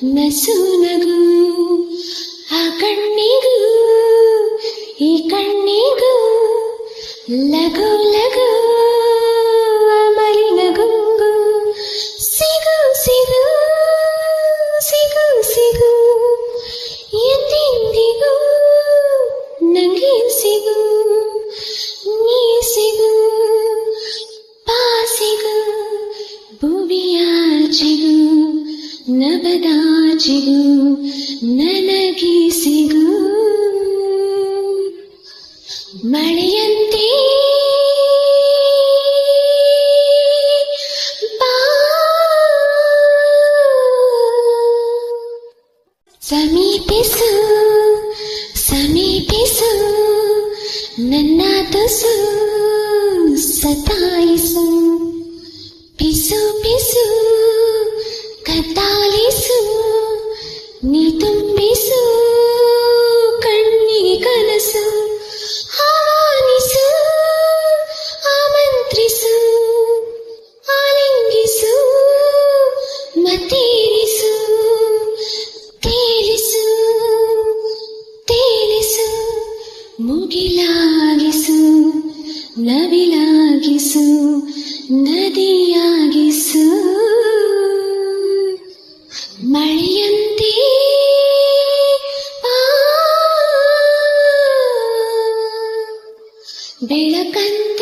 ನಸು ನಗು ಆ ಕಣ್ಣಿಗೂ ಈ ಕಣ್ಣಿಗೂ ಲಘು ಲಘು ಮಲಿನ ಗುಂಗು ಸಿಗು ಸಿಗು ಸಿಗು ಸಿಗು ಎಂದೆಂದಿಗೂ ನಂಗೆ ಸಿಗು ನೀ ಸಿಗು ಪಾಸಿಗು ಭುವಿಯಾಚೆಗೂ ನಬದಾಚೆಗೂ ನನಗೆ ಸಿಗು ಮಳೆಯಂತೆ ಬಾ ಸಮೀಪಿಸು ಸಮೀಪಿಸು ನನ್ನ ತುಸು ಸತಾಯಿಸು ಪಿಸು ಪಿಸು ಕತ್ತಾಲಿಸು ನೀ ತುಂಬಿಸು ಕಣ್ಣಿಗೆ ಕನಸು ಆಹ್ವಾನಿಸು ಆಮಂತ್ರಿಸು ಆಲಿಂಗಿಸು ಮತ್ತೇರಿಸು ತೇಲಿಸು ತೇಲಿಸು ಮುಗಿಲಾಗಿಸು ನವಿಲಾಗಿಸು ನದಿಯಾಗಿಸು ಮಳೆಯಂತೆ ಬೆಳಕನ್ನು